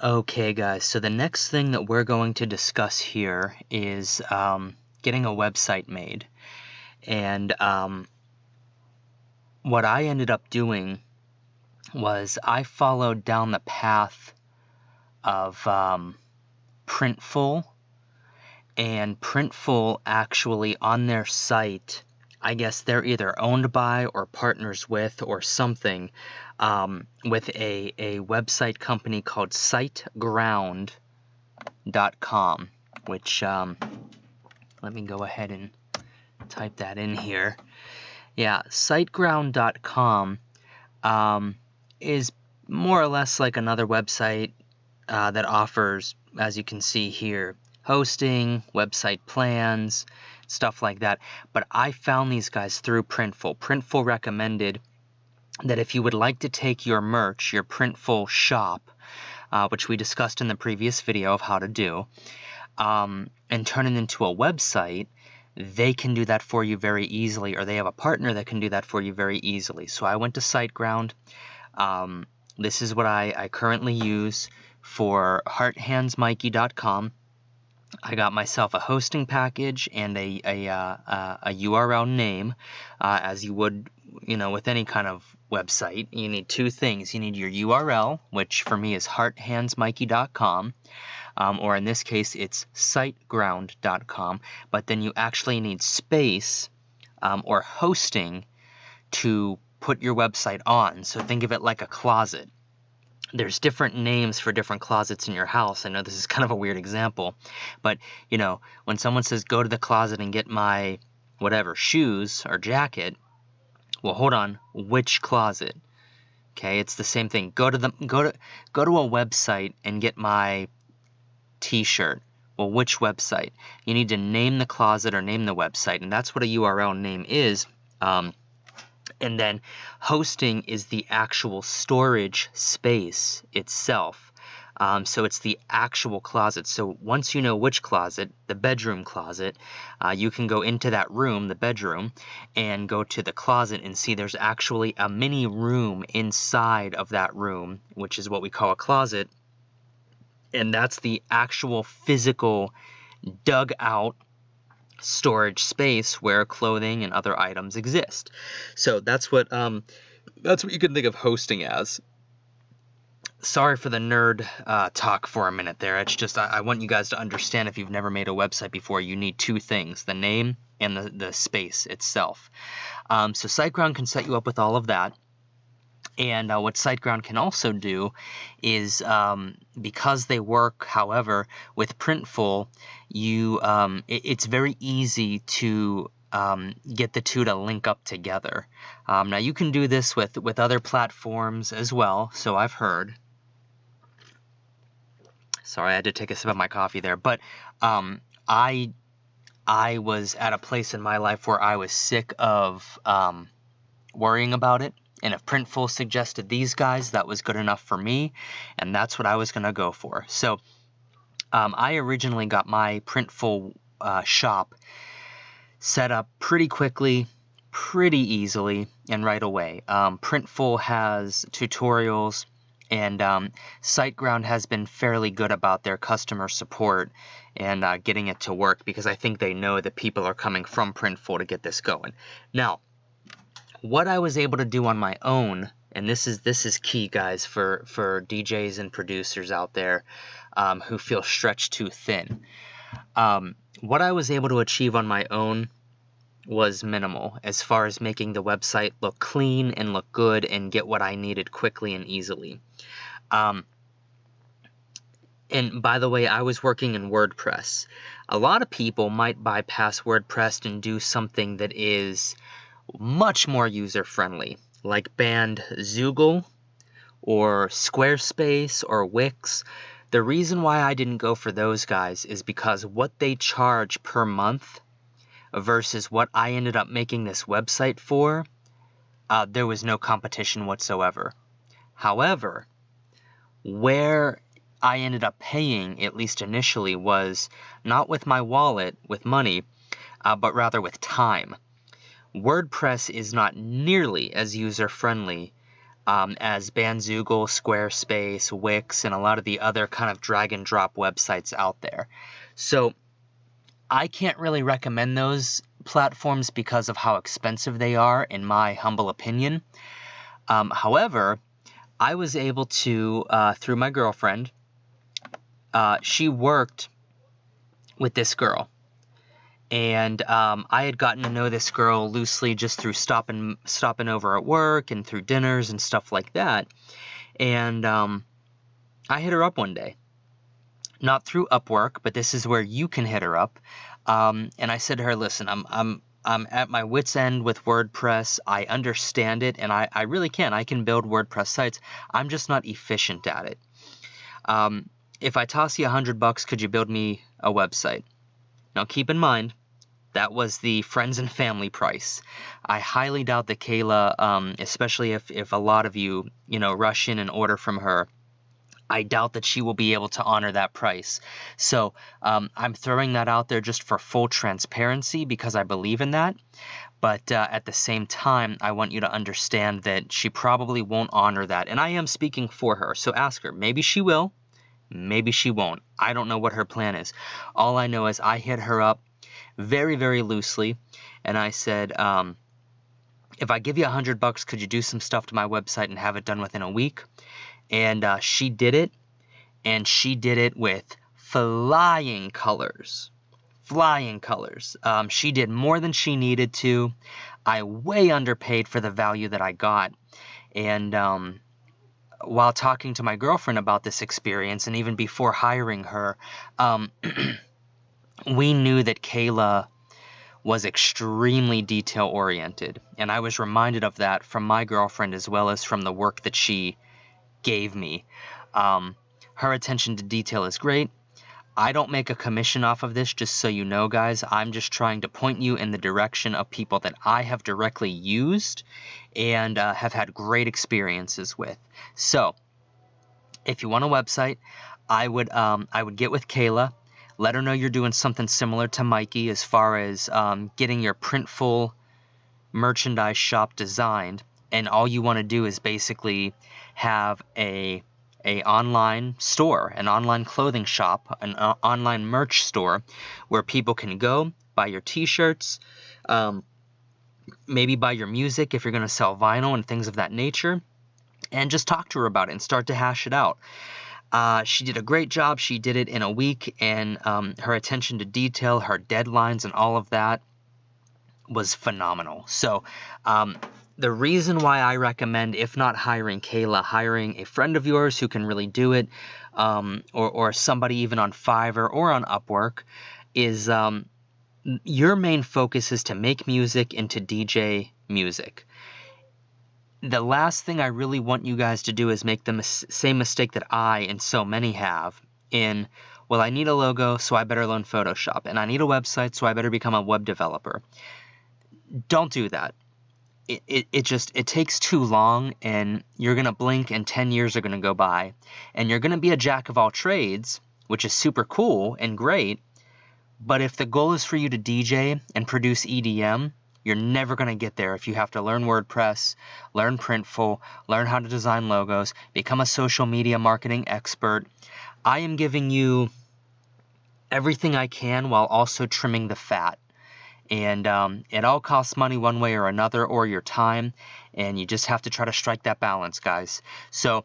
Okay, guys, so the next thing that we're going to discuss here is getting a website made. And what I ended up doing was I followed down the path of Printful. And Printful actually on their site, I guess they're either owned by or partners with or something, with a website company called SiteGround.com, which, let me go ahead and type that in here. Yeah, SiteGround.com is more or less like another website that offers, as you can see here, hosting, website plans, stuff like that. But I found these guys through Printful. Printful recommended that if you would like to take your merch, your Printful shop, which we discussed in the previous video of how to do, and turn it into a website, they can do that for you very easily, or they have a partner that can do that for you very easily. So I went to SiteGround. This is what I currently use for hearthandsmikey.com. I got myself a hosting package and a URL name, as you would, with any kind of website. You need two things. You need your URL, which for me is hearthandsmikey.com, or in this case, it's siteground.com. But then you actually need space or hosting to put your website on. So think of it like a closet. There's different names for different closets in your house. I know this is kind of a weird example, but when someone says go to the closet and get my whatever shoes or jacket, well, hold on, which closet? Okay, it's the same thing. Go to a website and get my t-shirt. Well, which website? You need to name the closet or name the website, and that's what a URL name is. And then hosting is the actual storage space itself. So it's the actual closet. So once you know which closet, the bedroom closet, you can go into that room, the bedroom, and go to the closet and see there's actually a mini room inside of that room, which is what we call a closet. And that's the actual physical dug out storage space where clothing and other items exist. So that's what you can think of hosting as. Sorry for the nerd talk for a minute there. It's just I want you guys to understand, if you've never made a website before, you need two things: the name and the space itself. So SiteGround can set you up with all of that. And what SiteGround can also do is, because they work, however, with Printful, it's very easy to get the two to link up together. Now you can do this with other platforms as well, so I've heard. Sorry, I had to take a sip of my coffee there, but I was at a place in my life where I was sick of worrying about it. And if Printful suggested these guys, that was good enough for me, and that's what I was going to go for. So I originally got my Printful shop set up pretty quickly, pretty easily, and right away. Printful has tutorials, and SiteGround has been fairly good about their customer support and getting it to work, because I think they know that people are coming from Printful to get this going. Now, what I was able to do on my own, and this is key, guys, for DJs and producers out there who feel stretched too thin. What I was able to achieve on my own was minimal, as far as making the website look clean and look good and get what I needed quickly and easily. And by the way, I was working in WordPress. A lot of people might bypass WordPress and do something that is much more user-friendly, like Bandzoogle or Squarespace or Wix. The reason why I didn't go for those guys is because what they charge per month versus what I ended up making this website for, there was no competition whatsoever. However, where I ended up paying, at least initially, was not with my wallet, with money, but rather with time. WordPress is not nearly as user-friendly as Bandzoogle, Squarespace, Wix, and a lot of the other kind of drag and drop websites out there. So I can't really recommend those platforms because of how expensive they are, in my humble opinion. However, I was able to, through my girlfriend, she worked with this girl. And I had gotten to know this girl loosely just through stopping over at work and through dinners and stuff like that. And I hit her up one day. Not through Upwork, but this is where you can hit her up. And I said to her, listen, I'm at my wit's end with WordPress. I understand it, and I really can. I can build WordPress sites. I'm just not efficient at it. If I toss you $100, could you build me a website? Now, keep in mind, that was the friends and family price. I highly doubt that Kayla, especially if a lot of you, rush in and order from her, I doubt that she will be able to honor that price. So I'm throwing that out there just for full transparency because I believe in that. But at the same time, I want you to understand that she probably won't honor that. And I am speaking for her. So ask her. Maybe she will. Maybe she won't. I don't know what her plan is. All I know is I hit her up very, very loosely. And I said, if I give you $100, could you do some stuff to my website and have it done within a week? And she did it, and she did it with flying colors. Flying colors. She did more than she needed to. I way underpaid for the value that I got. And while talking to my girlfriend about this experience, and even before hiring her, we knew that Kayla was extremely detail-oriented. And I was reminded of that from my girlfriend as well as from the work that she gave me. Her attention to detail is great. I don't make a commission off of this, just so you know, guys. I'm just trying to point you in the direction of people that I have directly used and have had great experiences with. So, if you want a website, I would get with Kayla. Let her know you're doing something similar to Mikey as far as getting your Printful merchandise shop designed. And all you want to do is basically have a online store, an online clothing shop, an online merch store where people can go buy your t-shirts, maybe buy your music if you're going to sell vinyl and things of that nature, and just talk to her about it and start to hash it out. She did a great job. She did it in a week, and her attention to detail, her deadlines, and all of that was phenomenal. So the reason why I recommend, if not hiring Kayla, hiring a friend of yours who can really do it, or somebody even on Fiverr or on Upwork, is your main focus is to make music and to DJ music. The last thing I really want you guys to do is make the same mistake that I and so many have in, well, I need a logo, so I better learn Photoshop, and I need a website, so I better become a web developer. Don't do that. It takes too long, and you're going to blink and 10 years are going to go by, and you're going to be a jack of all trades, which is super cool and great, but if the goal is for you to DJ and produce EDM, you're never going to get there if you have to learn WordPress, learn Printful, learn how to design logos, become a social media marketing expert. I am giving you everything I can while also trimming the fat. And it all costs money one way or another, or your time, and you just have to try to strike that balance, guys. So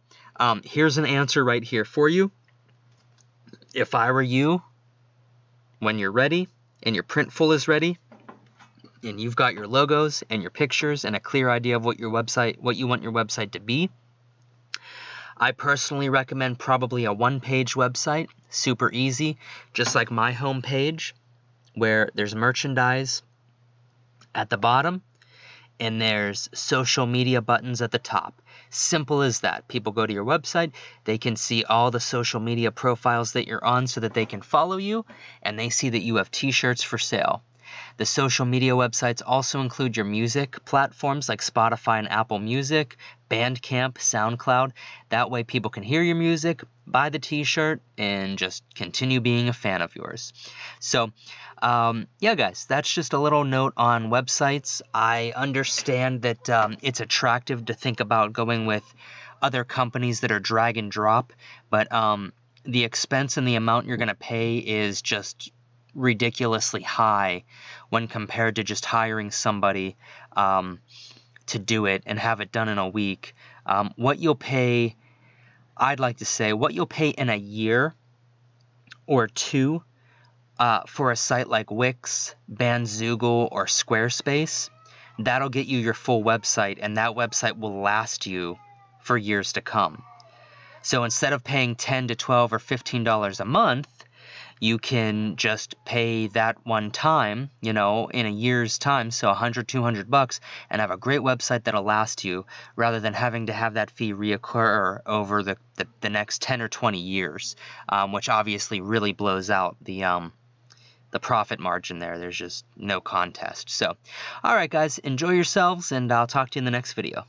here's an answer right here for you. If I were you, when you're ready and your Printful is ready, and you've got your logos and your pictures and a clear idea of what you want your website to be, I personally recommend probably a one-page website, super easy, just like my homepage, where there's merchandise at the bottom and there's social media buttons at the top. Simple as that. People go to your website, they can see all the social media profiles that you're on so that they can follow you, and they see that you have t-shirts for sale. The social media websites also include your music platforms like Spotify and Apple Music, Bandcamp, SoundCloud. That way people can hear your music, buy the t-shirt, and just continue being a fan of yours. So, yeah, guys, that's just a little note on websites. I understand that it's attractive to think about going with other companies that are drag and drop, but the expense and the amount you're going to pay is just ridiculously high when compared to just hiring somebody to do it and have it done in a week. What you'll pay, I'd like to say, what you'll pay in a year or two for a site like Wix, Bandzoogle, or Squarespace, that'll get you your full website, and that website will last you for years to come. So instead of paying $10 to $12 or $15 a month, you can just pay that one time, you know, in a year's time, so $100, $200, and have a great website that'll last you, rather than having to have that fee reoccur over the next 10 or 20 years, which obviously really blows out the profit margin there. There's just no contest. So, all right, guys, enjoy yourselves, and I'll talk to you in the next video.